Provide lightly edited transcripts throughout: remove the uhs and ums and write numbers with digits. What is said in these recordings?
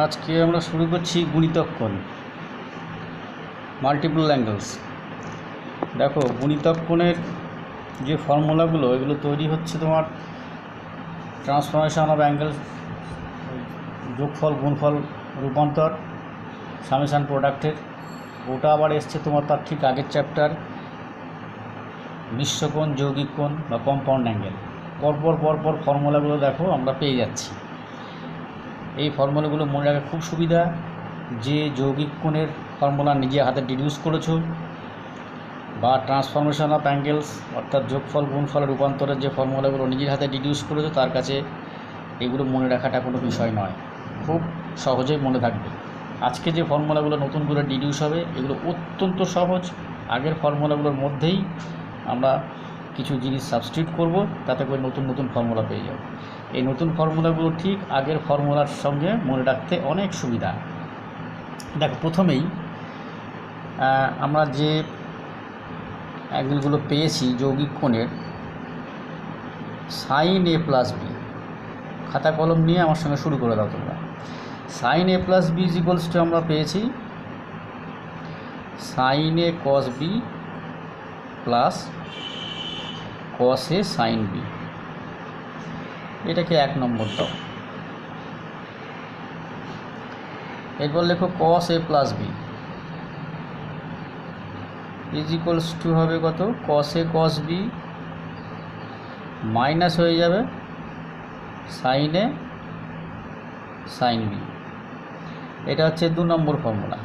আজকে আমরা শুরু করছি গুণিতক কোণ, মাল্টিপল অ্যাঙ্গেলস। দেখো, গুণিতক কোণের যে ফর্মুলাগুলো এগুলো তৈরি হচ্ছে তোমার ট্রান্সফরমেশন অফ অ্যাঙ্গেল, যোগফল, গুণফল, রূপান্তর, সামেশান প্রোডাক্টের। ওটা আবার এসছে তোমার তার ঠিক আগের চ্যাপ্টার, মিশ্র কোণ, যৌগিক কোণ বা কম্পাউন্ড অ্যাঙ্গেল। পরপর ফর্মুলাগুলো দেখো আমরা পেয়ে যাচ্ছি। এই ফর্মুলাগুলো মনে রাখা খুব সুবিধা। যে যৌগিক কোণের ফর্মুলা নিজে হাতে ডিডিউস করেছো বা ট্রান্সফরমেশন অফ অ্যাঙ্গেলস অর্থাৎ যোগফল, গুণফল, রূপান্তরের যে ফর্মুলাগুলো নিজের হাতে ডিডিউস করেছো, তার কাছে এগুলো মনে রাখাটা কোনো বিষয় নয়, খুব সহজেই মনে থাকবে। আজকে যে ফর্মুলাগুলো নতুন করে ডিডিউস হবে এগুলো অত্যন্ত সহজ। আগের ফর্মুলাগুলোর মধ্যেই আমরা কিছু জিনিস সাবস্টিটিউট করব, তাতে করে নতুন নতুন ফর্মুলা পেয়ে যাব। এই নতুন ফর্মুলাগুলো ঠিক আগের ফর্মুলার সঙ্গে মনে রাখতে অনেক সুবিধা। দেখো, প্রথমেই আমরা যে অ্যাঙ্গেলগুলো পেয়েছি যৌগিক কোণের, সাইন এ প্লাস বি, খাতা কলম নিয়ে আমার সঙ্গে শুরু করে দাও তোমরা। Sign A plus B ইজিক্যালস two আমরা পেয়েছি sign A cos B plus cos A sine B. এটাকে 1 নম্বর দাও। এরপর লেখো কস এ প্লাস বি ইজিক্যালস টু হবে কত, কস এ কস বি মাইনাস হয়ে যাবে সাইন এ সাইন বি। এটা হচ্ছে 2 নম্বর ফর্মুলা।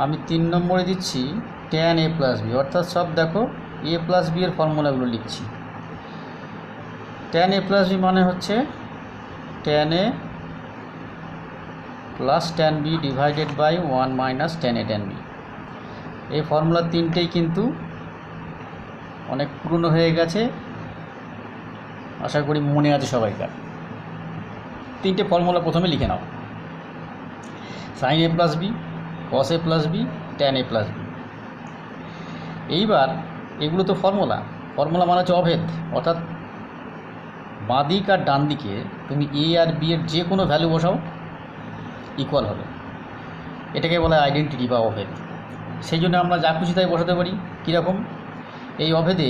আমি 3 নম্বরে দিচ্ছি ট্যান এ প্লাস বি, অর্থাৎ সব দেখো এ প্লাস বি এর ফর্মুলাগুলো লিখছি। ট্যান এ প্লাস বি মানে হচ্ছে tan A plus tan B divided by 1 minus tan A tan B. এই ফর্মুলা তিনটেই কিন্তু অনেক পুরনো হয়ে গেছে, আশা করি মনে আছে সবাইকার। তিনটে ফর্মুলা প্রথমে লিখে নাও, sine A plus B, cos A plus B, tan A plus B. এইবার এগুলো তো ফর্মুলা মানে হচ্ছে অভেদ, অর্থাৎ বাঁ দিক আর ডান দিকে তুমি এ আর বি এর যে কোনো ভ্যালু বসাও ইকুয়াল হবে। এটাকে বলা হয় আইডেন্টিটি বা অভেদ। সেই জন্য আমরা যা খুশি তাই বসাতে পারি। কীরকম? এই অভেদে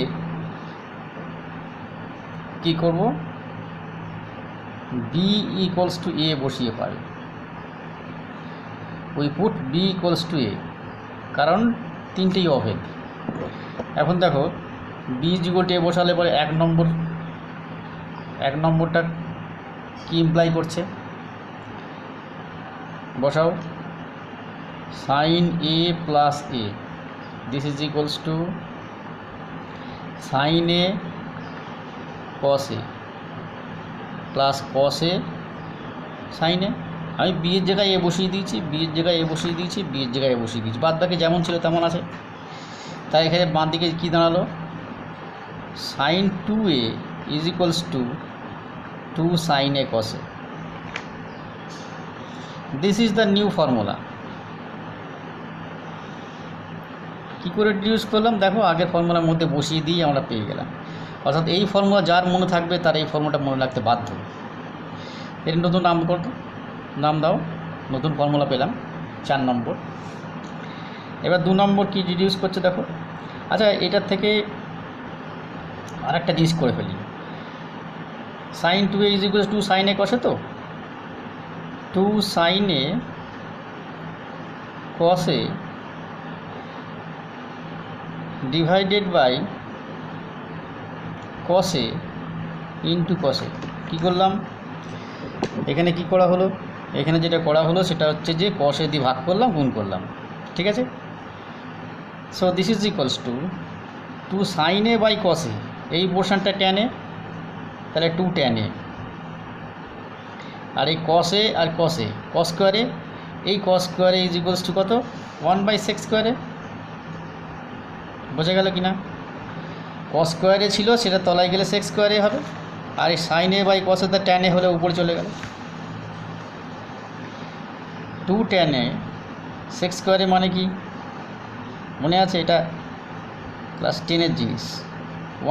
কী করব, বি ইকুয়ালস টু এ বসিয়ে পাবে। We put B equals to A, কারণ তিনটেই অভেদ। এখন দেখো, বি ইকুয়াল টু এ বসালে পরে 1 নম্বরটা কি ইমপ্লাই করছে, বসাও sine A plus A, this is equals to sine A cos A plus cos A sine A. আমি বি এর জায়গায় এ বসিয়ে দিয়েছি, বি এর জায়গায় এ বসিয়ে দিয়েছি, বি এর জায়গায় এ বসিয়ে দিয়েছি, বাদ বাকি যেমন ছিল তেমন আছে। তাই এখানে বাঁ দিকে কী দাঁড়ালো, sine 2a is equals to 2 sine A cos A. This is the new formula. কী করে ডিউস করলাম দেখো, আগের ফর্মুলার মধ্যে বসিয়ে দিয়ে আমরা পেয়ে গেলাম। অর্থাৎ এই ফর্মুলা যার মনে থাকবে তার এই ফর্মুলাটা মনে রাখতে বাধ্য। এর নতুন নাম দাও, নতুন ফর্মুলা পেলাম 4 নম্বর। এবার 2 নম্বর কি ডিডিউস করছে দেখো। আচ্ছা, এটার থেকে আরেকটা জিনিস করে ফেলি। Sine 2a is equals to sine এ কসে, তো 2 sine A cos A divided by cos A into cos A. কী করলাম এখানে, কি করা হলো, এখানে যেটা করা হলো সেটা হচ্ছে যে কস এ দিয়ে ভাগ করলাম, গুণ করলাম, ঠিক আছে। So this is equals to 2 sine A by cos A, এই পোর্শনটা ট্যান এ, তাহলে 2 ট্যান এ, আর এই কস এ আর কস এ, কস স্কোয়ারে, এই কস স্কোয়ারে ইজ ইকুয়ালস টু কত, 1/sec স্কোয়ারে। বোঝা গেল কি না? কস স্কোয়ারে ছিল, সেটা তলায় গেলে সেক স্কোয়ারে হবে, আর এই সাইন এ বাই কস এ তো ট্যান এ হলে উপরে চলে গেল। 2 ট্যান এ সেক স্কোয়ারে মানে কি মনে আছে? এটা ক্লাস 10-এর জিনিস,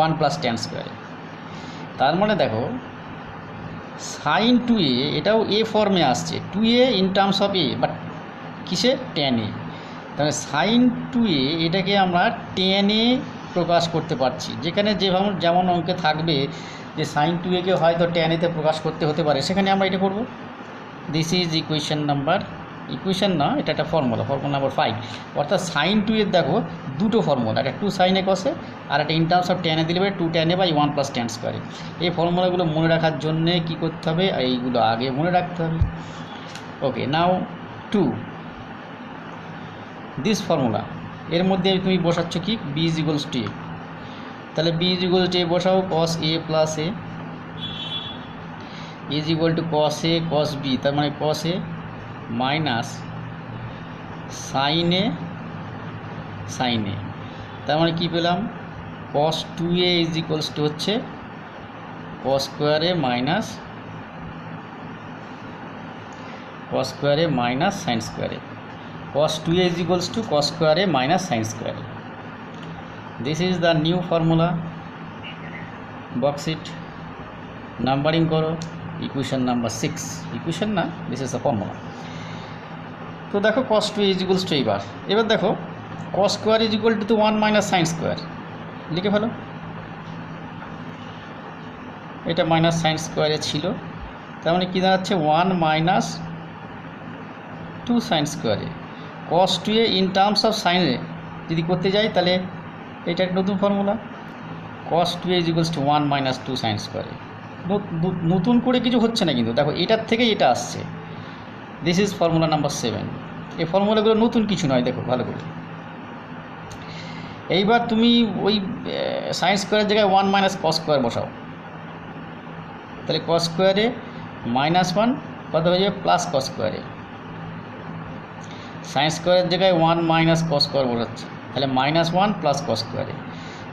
1 + tan স্কোয়ারে। তার মানে দেখো সাইন টু এ এটাও এ ফর্মে আসছে, two A in terms of A, but কিসে, ট্যান এ। তাহলে সাইন টু এ এটাকে আমরা ট্যান এ প্রকাশ করতে পারছি, যেখানে যেমন অঙ্কে থাকবে যে সাইন টু একে হয়তো ট্যান এতে প্রকাশ করতে হতে পারে, সেখানে আমরা এটা করব। This is equation number, equation না, এটা একটা ফর্মুলা নাম্বার 5। অর্থাৎ সাইন টু এর দেখো দুটো ফর্মুলা, একটা টু সাইন এ কসে আর একটা in terms of tan A দিলে two tan A by 1 plus tan স্কোয়ারে। এই ফর্মুলাগুলো মনে রাখার জন্যে কী করতে হবে, এইগুলো আগে মনে রাখতে হবে। Okay, now to this formula, এর মধ্যে তুমি বসাচ্ছ কি, B is equals to A. তাহলে B is equal to A বসাও, cos A plus A is equal to cos A cos B, তার মানে cos A minus sine A sine A, তার মানে কী পেলাম, cos two A is equals to হচ্ছে cos square A minus sine square A. cos 2a is equals to cos square a minus sin square a. This is the new formula. Box it, numbering करो, equation number 6, equation ना, this is the formula. तो देखो cos 2a is equals to এবার দেখো cos square is equal to 1 minus sin square, লিখে ফেলো। এটা minus sine স্কোয়ারে ছিল, তার মানে কী দাঁড়াচ্ছে 1 minus 2 sin square a। cos 2a in terms of sine A যদি করতে যাই তাহলে এটা একটা নতুন ফর্মুলা, cos 2a is equals to 1 minus 2 sin square a। নতুন করে কিছু হচ্ছে না, কিন্তু দেখো এটার থেকেই এটা আসছে। This is formula number 7। এই ফর্মুলাগুলো নতুন কিছু নয়, দেখো ভালো করে। এইবার তুমি ওই সাইন স্কোয়ারের জায়গায় 1 minus cos স্কোয়ার বসাও, তাহলে cos স্কোয়ারে -1 কত হয়ে যাবে, প্লাস cos স্কোয়ারে। সাইন স্কোয়ারের জায়গায় 1 minus cos স্কোয়ার বসাচ্ছে, তাহলে -1 প্লাস cos স্কোয়ারে।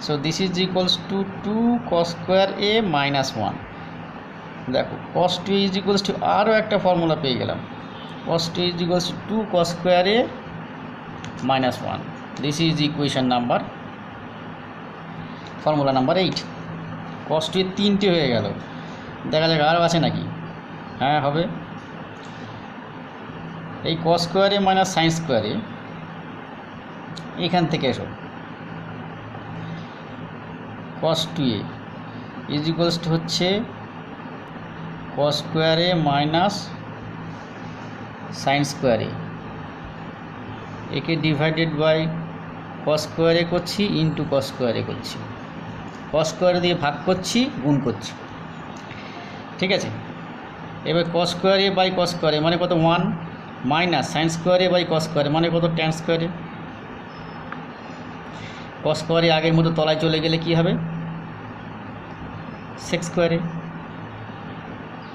So this is equals to 2 cos square A -1। দেখো cos 2 ইজ ইকুয়ালস টু, আরও একটা ফর্মুলা পেয়ে গেলাম, cos 2 is equals to 2 cos square A -1। This is equation number, formula number 8। cos 2 এর 3টে হয়ে গেল, দেখা যাক আরও আছে নাকি। হ্যাঁ হবে, এই cos স্কোয়ারে মাইনাস সাইন স্কোয়ারে এখান থেকে এসো, cos 2a is equals to হচ্ছে cos স্কোয়ারে মাইনাস সাইন স্কোয়ারে, একে ডিভাইডেড বাই cos স্কোয়ারে করছি ইন্টু cos স্কোয়ারে করছি, cos স্কোয়ারে দিয়ে ভাগ করছি, গুণ করছি, ঠিক আছে। এবার cos স্কোয়ারে বাই cos স্কোয়ারে মানে কত, 1 মাইনাস সাইন স্কোয়ারে বাই cos স্কোয়ারে মানে কত, ট্যান স্কোয়ারে। cos স্কোয়ারে আগের মতো তলায় চলে গেলে কি হবে, sec স্কোয়ারে।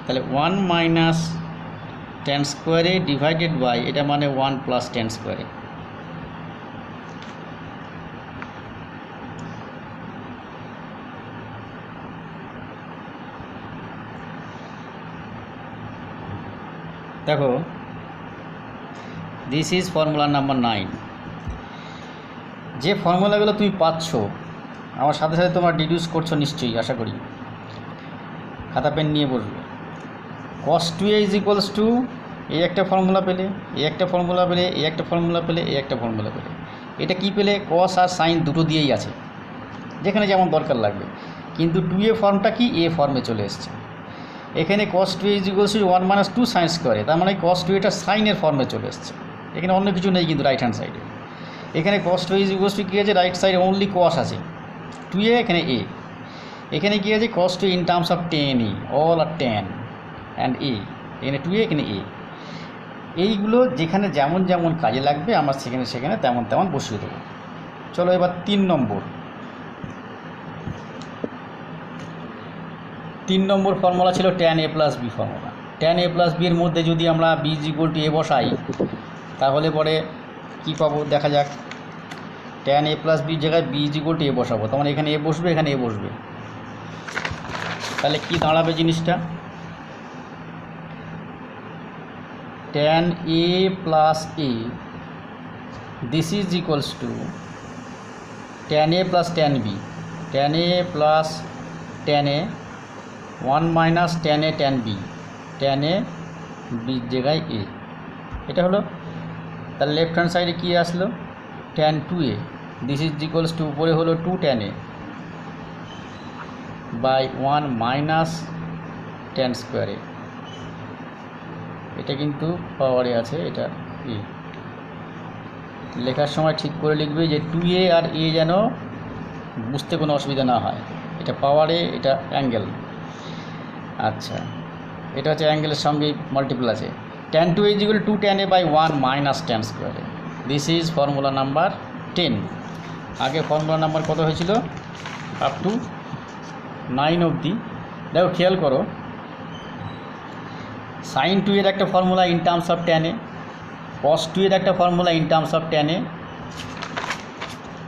তাহলে 1 মাইনাস ট্যান স্কোয়ারে ডিভাইডেড বাই এটা মানে 1 প্লাস ট্যান স্কোয়ারে। দেখো দিস ইজ ফর্মুলা নাম্বার 9। যে ফর্মুলাগুলো তুমি পাচ্ছ আমার সাথে সাথে তোমার ডিডিউস করছো নিশ্চয়ই, আশা করি খাতা পেন নিয়ে বসবে। cos 2a is equals two, এই একটা ফর্মুলা পেলে, এই একটা ফর্মুলা পেলে, এই একটা ফর্মুলা পেলে, এই একটা ফর্মুলা পেলে। এটা কি পেলে, cos আর সাইন দুটো দিয়েই আছে, যেখানে যেমন দরকার লাগবে। কিন্তু 2a ফর্মটা কি, এ ফর্মে চলে এসছে। এখানে cos 2a is equals to 1 minus 2 sine স্কোয়ারে, তার মানে cos 2a এটা সাইনের ফর্মে চলে এসছে। এখানে অন্য কিছু নেই কিন্তু রাইট হ্যান্ড সাইডে। এখানে cos 2a is equals to কী আছে, রাইট সাইডে অনলি cos আছে, 2a এখানে a। এখানে কী আছে, cos 2 in terms of tan e, all are tan and a, এখানে 2a এখানে a। এইগুলো যেখানে যেমন যেমন কাজে লাগবে আমরা সেখানে সেখানে তেমন তেমন বসিয়ে দেবো। চলো এবার 3 নম্বর ফর্মুলা ছিল tan a plus B formula. tan a plus B এর মধ্যে যদি আমরা b is equal to a বসাই তাহলে পরে কী পাবো দেখা যাক। tan a প্লাস বির জায়গায় b is equal to a বসাবো, তার মানে এখানে a বসবে, এখানে a বসবে, তাহলে কি দাঁড়াবে জিনিসটা, tan a plus a this is equals to tan a plus tan b, tan a plus tan a 1 minus tan A tan B, tan A বির জায়গায় এ, এটা হলো। তাহলে লেফট হ্যান্ড সাইডে কী আসলো, tan 2a, this is equals to উপরে হলো 2 tan A by 1 minus tan স্কোয়ারে, এটা কিন্তু পাওয়ারে আছে, এটা এ। লেখার সময় ঠিক করে লিখবে যে 2a আর a যেন বুঝতে কোনো অসুবিধা না হয়, এটা পাওয়ারে, এটা অ্যাঙ্গেল। আচ্ছা, এটা হচ্ছে অ্যাঙ্গেলের সঙ্গে মাল্টিপল আছে। Tan 2 is equal 2 tan A by 1 minus tan স্কোয়ারে, দিস ইজ ফর্মুলা নাম্বার 10। আগে ফর্মুলা নাম্বার কত হয়েছিল, আপ টু 9 অবধি। দেখো খেয়াল করো, সাইন 2 এর একটা formula in terms of tan A, cos 2 এর একটা formula in terms of tan A,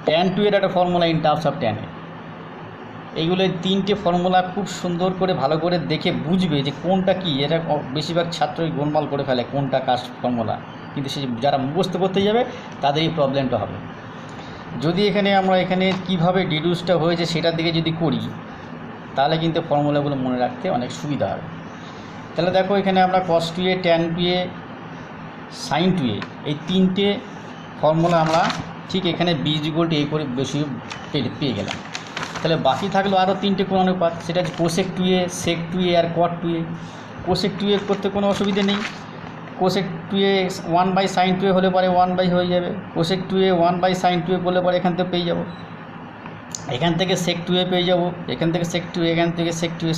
tan 2 এর একটা formula in terms of tan A. এইগুলো তিনটে ফর্মুলা খুব সুন্দর করে ভালো করে দেখে বুঝবে যে কোনটা কি। এটা বেশিরভাগ ছাত্রই গোলমাল করে ফেলে কোনটা কাজ ফর্মুলা, কিন্তু সে যারা মুখস্থ করতে যাবে তাদের এই প্রবলেমটা হবে। যদি আমরা এখানে কিভাবে ডিডিউসটা হয়েছে সেটার দিকে যদি করি, তাহলে কিন্তু ফর্মুলাগুলো মনে রাখতে অনেক সুবিধা হবে। তাহলে দেখো এখানে আমরা কস 2a, tan 2a, sign 2a, এই তিনটে ফর্মুলা আমরা ঠিক এখানে b ইকুয়াল টু a করে বেশি পেয়ে গেলাম। তাহলে বাকি থাকলো আরও তিনটে কোণ অনুপাত, সেটা হচ্ছে কোসেক 2a, সেক 2a আর কট 2a। কোসেক 2a করতে কোনো অসুবিধা নেই, cosec 2a 1 by sine 2a হলে পরে 1 বাই হয়ে যাবে, cosec 2a 1 by sine 2a করলে পরে এখান থেকে পেয়ে যাব, এখান থেকে সেক 2a পেয়ে যাব, এখান থেকে সেক 2a, এখান থেকে সেক 2a,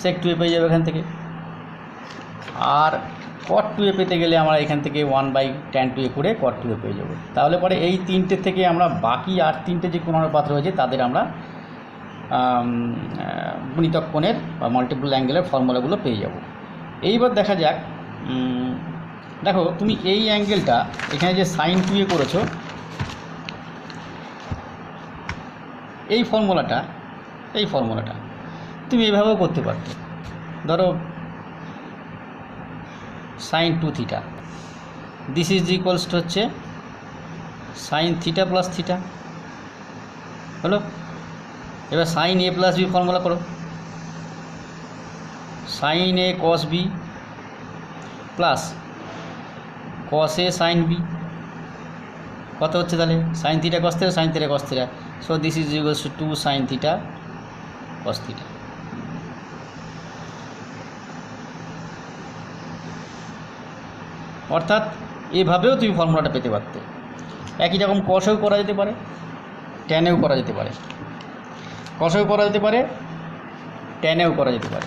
সেক 2a পেয়ে যাবে এখান থেকে। আর কট 2a পেতে গেলে আমরা এখান থেকে 1 বাই ট্যান 2a করে কট 2a পেয়ে যাব। তাহলে পরে এই তিনটে থেকে আমরা বাকি আর তিনটে যে কোণ অনুপাত রয়েছে তাদের আমরা গুণিতক কোণের বা মাল্টিপল অ্যাঙ্গেলের ফর্মুলাগুলো পেয়ে যাব। এইবার দেখা যাক, দেখো তুমি এই অ্যাঙ্গেলটা এখানে যে সাইন 2a করেছো, এই ফর্মুলাটা তুমি এভাবেও করতে পারতে। ধরো sine 2 theta, this is equals to হচ্ছে সাইন থিটা প্লাস থিটা, হলো। এবার sine a plus B formula করো, sine a cos B plus cos a sine B, কত হচ্ছে তাহলে sine theta cos theta, sine theta cos theta, so this is equals to 2 sine theta cos theta. অর্থাৎ এভাবেও তুমি ফর্মুলাটা পেতে পারতে। একই রকম কসেও করা যেতে পারে, ট্যানেও করা যেতে পারে, কসেও করা যেতে পারে, ট্যানেও করা যেতে পারে।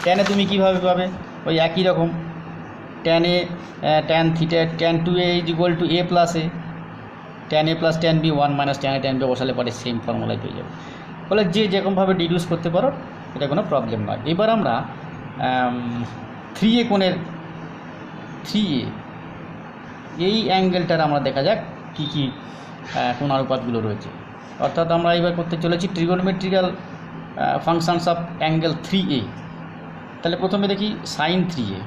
ট্যানে তুমি কীভাবে পাবে, ওই একই রকম, ট্যানে tan theta, tan 2a is equal to a plus A, tan a plus tan B 1 minus tan a tan B বসালে পরে সেম ফর্মুলায় পেয়ে যাবে। ফলে যে যেরকমভাবে ডিডিউস করতে পারো, এটা কোনো প্রবলেম নয়। এবার আমরা 3a কোণের 3a এই অ্যাঙ্গেলটার আমরা দেখা যাক কী কী কোণ অনুপাতগুলো রয়েছে। অর্থাৎ আমরা এবার করতে চলেছি trigonometrical functions of angle 3a। তাহলে প্রথমে দেখি sine 3a,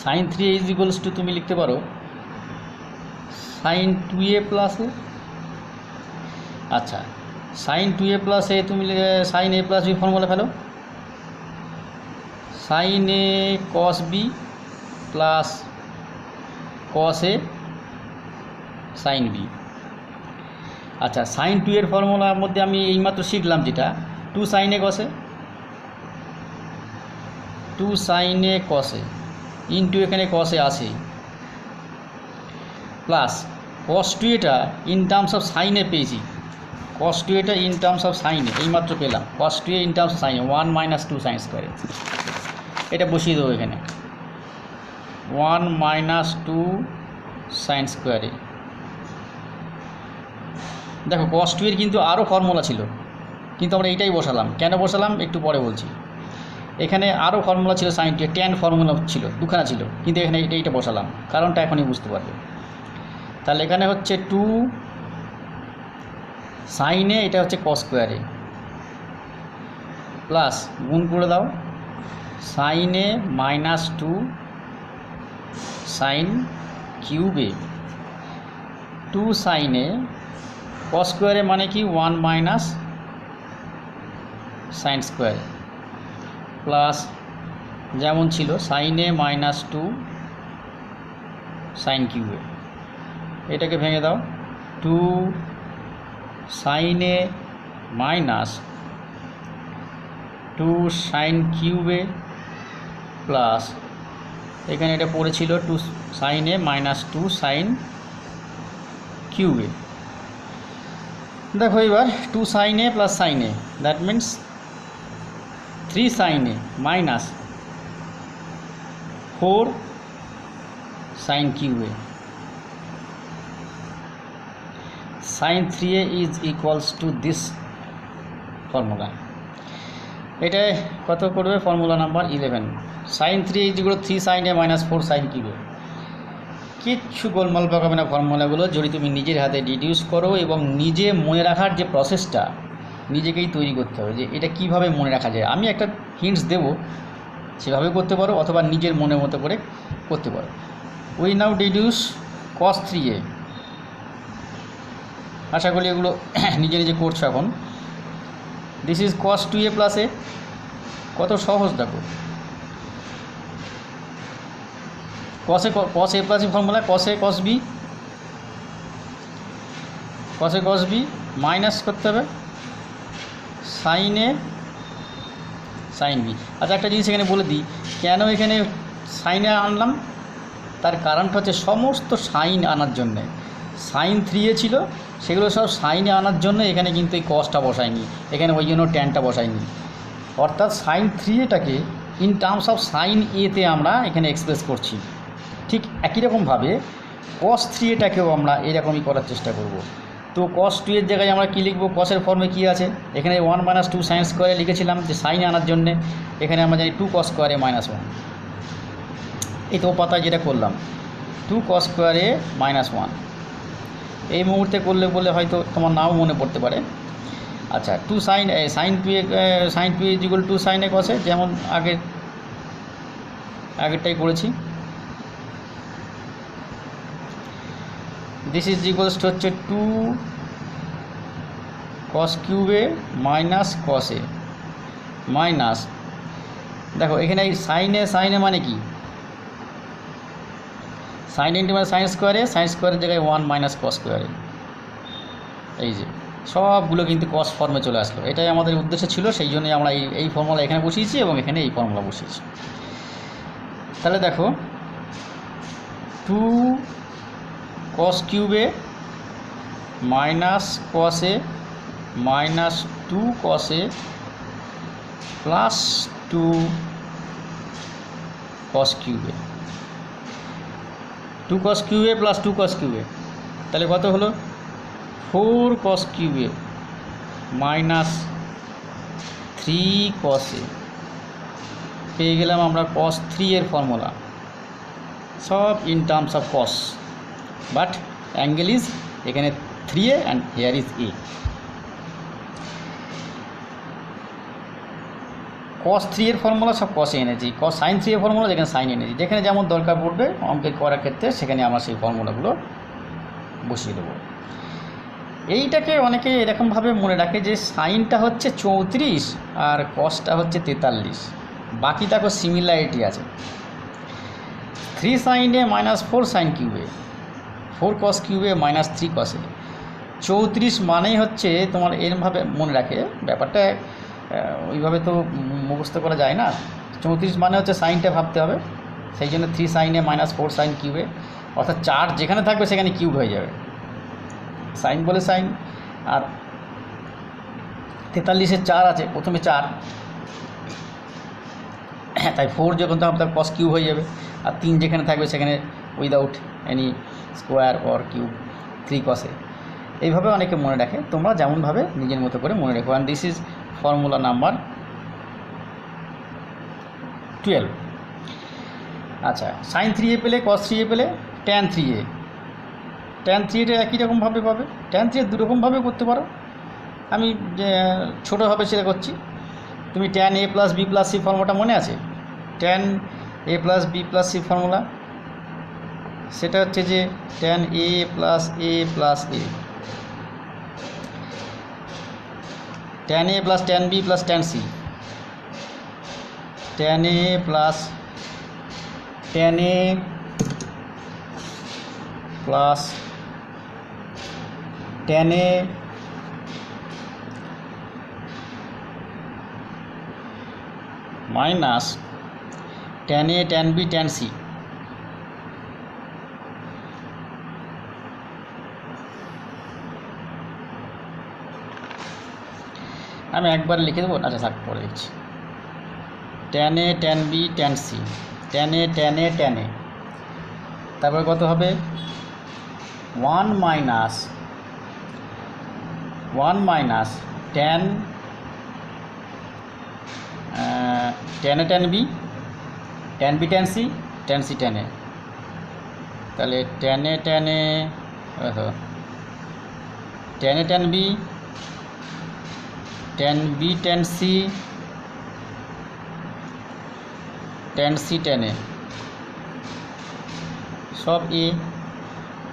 sine 3a is equals to তুমি লিখতে পারো সাইন 2a প্লাস এ। আচ্ছা, সাইন 2a প্লাস এ তুমি sine a plus B formula ফেলো, sine a cos B plus cos A sine B. আচ্ছা, সাইন 2 এর ফর্মুলার মধ্যে আমি এইমাত্র শিখলাম যেটা 2 sine A cos A, 2 sine A cos A into এখানে কস এ আছে, plus cos 2a in terms of sine A পেয়েছি, cos 2a in terms of sine A এইমাত্র পেলাম, cos 2a in terms of sine A 1 minus 2 sine স্কোয়ারে, এটা বসিয়ে দেবো এখানে 1 মাইনাস 2 সাইন স্কোয়ারে। দেখো কস 2 এর কিন্তু আরও ফর্মুলা ছিল, কিন্তু আমরা এইটাই বসালাম। কেন বসালাম একটু পরে বলছি। এখানে আরও ফর্মুলা ছিল সাইন 2 এর, ট্যান ফর্মুলা ছিল, দুখানা ছিল, কিন্তু এখানে এইটা বসালাম, কারণটা এখনই বুঝতে পারবে। তাহলে এখানে হচ্ছে 2 সাইনে, এটা হচ্ছে কস স্কোয়ারে, প্লাস গুণ করে দাও সাইনে মাইনাস 2 সাইন কিউবে, 2 সাইনে কস স্কোয়ারে মানে কি 1 মাইনাস সাইন স্কোয়ার প্লাস যেমন ছিল সাইন এ মাইনাস 2 সাইন কিউবে, এটাকে ভেঙে দাও 2 সাইন এ মাইনাস 2 সাইন কিউবে প্লাস এখানে এটা পড়েছিল 2 সাইন এ মাইনাস 2 সাইন কিউবে। দেখো এবার 2 sine A plus sine A, that means 3 sine A minus 4 sine কিউবে। Sine 3a is equals to this formula. এটা কত করবে? Formula number 11। Sine 3a is equal 3 sine A minus 4 sine কিউবে। কিচ্ছু গোলমাল পাকাবে না ফর্মুলাগুলো, যদি তুমি নিজের হাতে ডিডিউস করো এবং নিজে মনে রাখার যে প্রসেসটা নিজেকেই তৈরি করতে হবে, যে এটা কিভাবে মনে রাখা যায়। আমি একটা হিন্টস দেব, সেভাবে করতে পারো অথবা নিজের মনের মতো করে করতে পারো। We now deduce cos 3a। আশা করি এগুলো নিজে নিজে করছো এখন। This is cos 2a plus A. কত সহজ দেখো, cos a plus A formula, cos a cos b, cos a cos b minus করতে হবে সাইন এ সাইন বি। আচ্ছা একটা জিনিস এখানে বলে দিই, কেন এখানে সাইনে আনলাম, তার কারণটা হচ্ছে সমস্ত সাইন আনার জন্যে। সাইন 3a ছিল, সেগুলো সব সাইনে আনার জন্য এখানে কিন্তু এই কসটা বসায়নি, এখানে ওই জন্য ট্যানটা বসায়নি। অর্থাৎ সাইন 3aটাকে ইন টার্মস অফ সাইন এতে আমরা এখানে এক্সপ্রেস করছি। ঠিক একই রকমভাবে cos 3aটাকেও আমরা এরকমই করার চেষ্টা করব। তো cos 2 এর জায়গায় আমরা কী লিখব? কসের ফর্মে কী আছে? এখানে 1 মাইনাস 2 সাইন স্কোয়ারে লিখেছিলাম যে সাইনে আনার জন্যে, এখানে আমরা জানি 2 cos স্কোয়ারে মাইনাস 1। এই তো পাতায় যেটা করলাম 2 cos স্কোয়ারে মাইনাস 1, এই মুহূর্তে করলে বলে হয়তো তোমার নাও মনে পড়তে পারে। আচ্ছা 2 sine sine 2 is equal 2 sine এ কসে, যেমন আগেরটাই করেছি। দিস ইজ ইকুয়ালস টু হচ্ছে 2 cos কিউবে মাইনাস cos এ মাইনাস, দেখো এখানে এই সাইনে মানে কি? সাইন ইন্টু মানে সাইন স্কোয়ারের জায়গায় 1 মাইনাস cos স্কোয়ারে। এই যে সবগুলো কিন্তু cos ফর্মে চলে আসলো। এটাই আমাদের উদ্দেশ্য ছিল, সেই জন্যই আমরা এই ফর্মুলা এখানে বসিয়েছি এবং এখানে এই ফর্মুলা বসিয়েছি। তাহলে দেখো 2 cos কিউবে minus cos A minus 2 cos A plus 2 cos কিউবে, 2 cos কিউবে প্লাস 2 cos কিউবে, তাহলে কত হলো? 4 cos কিউবে মাইনাস 3 cos এ। পেয়ে গেলাম আমরা cos 3 এর ফর্মুলা, সব in terms of cos, but angle is এখানে 3a and here is a। cos 3 এর ফর্মুলা সব cos এ এনেছি, sin 3 এর ফর্মুলা যেখানে sin এনেছি, যেখানে যেমন দরকার পড়বে অঙ্কের করার ক্ষেত্রে সেখানে আমরা সেই ফর্মুলাগুলো বসিয়ে দেবো। এইটাকে অনেকে এরকমভাবে মনে রাখে যে সাইনটা হচ্ছে 34 আর কসটা হচ্ছে 43, বাকি দেখো সিমিলারিটি আছে। 3 সাইন এ মাইনাস 4 সাইন কিউবে, 4 cos কিউবে মাইনাস 3 cos এ। 34 মানেই হচ্ছে তোমার এরমভাবে মনে রাখে, ব্যাপারটা ওইভাবে তো মুখস্থ করা যায় না। 34 মানে হচ্ছে সাইনটা ভাবতে হবে, সেই জন্য 3 সাইন এ মাইনাস 4 সাইন কিউবে, অর্থাৎ 4 যেখানে থাকবে সেখানে কিউব হয়ে যাবে, সাইন বলে সাইন। আর 43-এর 4 আছে, প্রথমে 4, তাই 4 যখন তখন তার cos কিউব হয়ে যাবে। আর 3 যেখানে থাকবে সেখানে without any square or cube 3 cos এ। এইভাবে অনেকে মনে রাখে, তোমরা যেমনভাবে নিজের মতো করে মনে রেখো। And this is formula number 12। আচ্ছা সাইন 3a পেলে, cos 3a পেলে, tan 3a, tan 3a একই রকমভাবে পাবে। tan 3a দুরকমভাবে করতে পারো, আমি ছোটোভাবে সেটা করছি। তুমি tan a plus b plus c ফর্মুলাটা মনে আছে? tan a plus b plus c formula, সেটা হচ্ছে যে tan a plus a plus a। tan A plus tan B plus tan C, tan A plus tan A plus tan A minus tan A tan B tan C। আমি একবার লিখে দেবো, আচ্ছা থাক পরে লিখছি। tan A tan B tan C, tan A tan A tan A, তারপরে কত হবে 1 minus tan tan A tan B tan B tan C tan C tan A, তাহলে tan A tan A tan A tan B tan B tan C tan C tan A সব এ,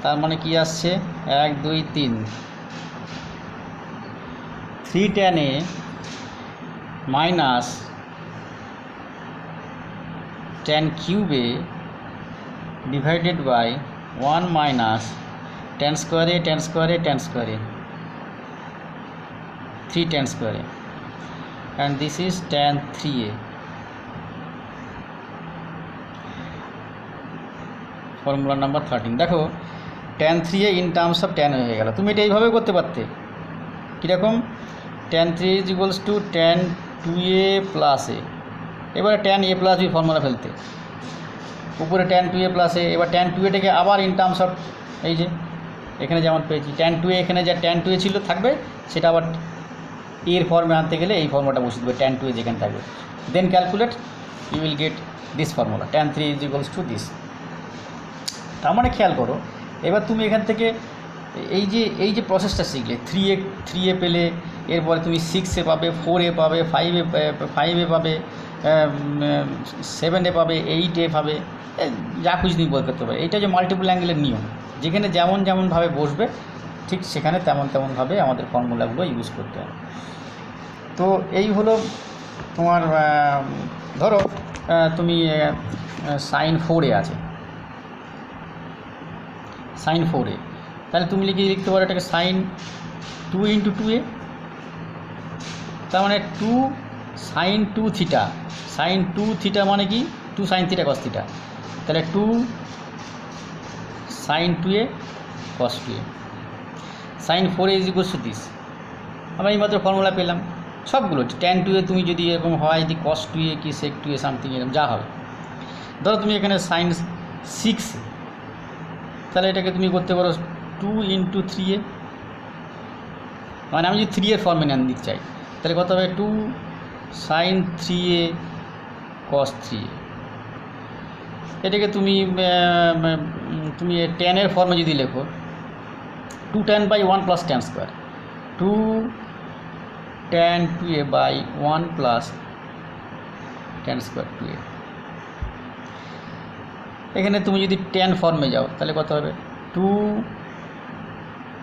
তার মানে কি আসছে 1 2 3 3 tan A minus tan cube A divided by 1 minus tan square A tan square A tan square A, 3 tan square A, and this is tan 3A। Formula number 13 দেখো tan 3A in terms of tan হয়ে গেল। তুমি এটা এইভাবে করতে পারতে, কীরকম tan 3 is equals to tan 2A plus A, এবারে tan A plus B formula ফেলতে, উপরে tan 2A প্লাস A, এবার tan 2Aটাকে আবার ইন টার্মস অফ এই যে এখানে যেমন পেয়েছি tan 2A, এখানে যা tan 2A ছিল থাকবে সেটা আবার এর ফর্মে আনতে গেলে এই ফর্মুলাটা বসে দেবে tan 2A যেখানে থাকবে, then calculate you will get this formula tan 3 is equals to this. তার মানে খেয়াল করো, এবার তুমি এখান থেকে এই যে প্রসেসটা শিখলে 3A পেলে, এরপরে তুমি 6A পাবে, 4A পাবে, 5A পাবে, 7A পাবে, 8A পাবে, যা কিছু তুমি বল করতে পারে। এইটা যে মাল্টিপল অ্যাঙ্গেলের নিয়ম, যেখানে যেমনভাবে বসবে ঠিক সেখানে তেমনভাবে আমাদের ফর্মুলাগুলো ইউজ করতে হবে। তো এই হলো তোমার, ধরো তুমি sin 4A আছে, sin 4A, তাহলে তুমি লিখতে পারো এটাকে sin 2 × 2A, তার মানে 2 sin 2 থিটা, sin 2 থিটা মানে কি 2 sin থিটা cos থিটা, তাহলে 2 sin 2A cos 2A, sin 4A is equals to this. আমরা এইমাত্র ফর্মুলা পেলাম সবগুলো। tan 2A তুমি যদি এরকম হয়, যদি cos 2A কি sec 2A সামথিং এরকম যা হবে, ধরো তুমি এখানে sin 6, তাহলে এটাকে তুমি করতে পারো 2 × 3A, মানে আমি যদি 3 এর ফর্মে নিতে চাই তাহলে কত হবে 2 sin 3A cos 3A। এটাকে তুমি tan এর ফর্মে যদি লেখো 2 tan by 1 plus tan square, 2 tan 2A by 1 plus tan square 2A। এখানে তুমি যদি tan ফর্মে যাও তাহলে কত হবে 2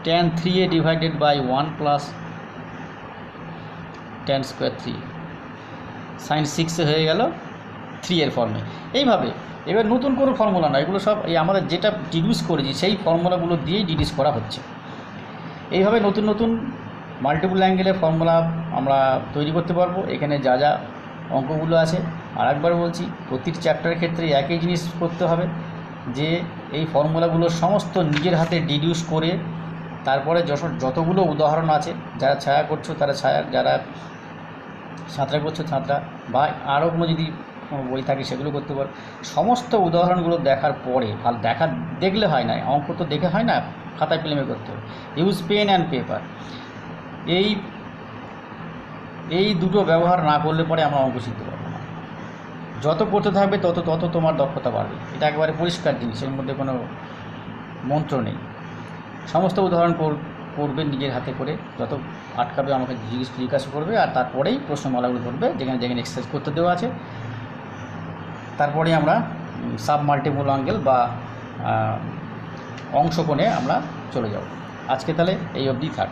tan 3A divided by 1 plus tan square 3 sin 6 হয়ে গেল 3 এর ফর্মে। এইভাবে এবার নতুন কোনো ফর্মুলা না, এগুলো সব এই আমাদের যেটা ডিডিউস করেছি সেই ফর্মুলাগুলো দিয়েই ডিডিউস করা হচ্ছে। এইভাবে নতুন নতুন মাল্টিপল অ্যাঙ্গেলের ফর্মুলা আমরা তৈরি করতে পারবো। এখানে যা যা অঙ্কগুলো আছে আর একবার বলছি, প্রতিটি চ্যাপ্টারের ক্ষেত্রে একই জিনিস করতে হবে, যে এই ফর্মুলাগুলো সমস্ত নিজের হাতে ডিডিউস করে তারপরে যতগুলো উদাহরণ আছে, যারা ছায়া করছো তারা ছায়া, যারা সাঁতরা করছো সাঁতরা, বা আরও কোনো যদি বই থাকে সেগুলো করতে পারো। সমস্ত উদাহরণগুলো দেখার পরে দেখলে হয় না, অঙ্ক তো দেখে হয় না, খাতায় কলমে করতে হবে। ইউজ পেন অ্যান্ড পেপার, এই দুটো ব্যবহার না করলে পরে আমরা অঙ্ক শিখতে পারবো না। যত করতে থাকবে তত তোমার দক্ষতা বাড়বে, এটা একেবারে পরিষ্কার জিনিস, এর মধ্যে কোনো মন্ত্র নেই। সমস্ত উদাহরণ করবে নিজের হাতে করে, যত আটকাবে আমাকে জিজ্ঞাসা করবে, আর তারপরেই প্রশ্নমালাগুলো করবে যেখানে এক্সারসাইজ করতে দেওয়া আছে। তারপরে আমরা সাব মাল্টিপল অ্যাঙ্গেল বা অংশকোণে আমরা চলে যাব। আজকে তাহলে এই অবধি থাক।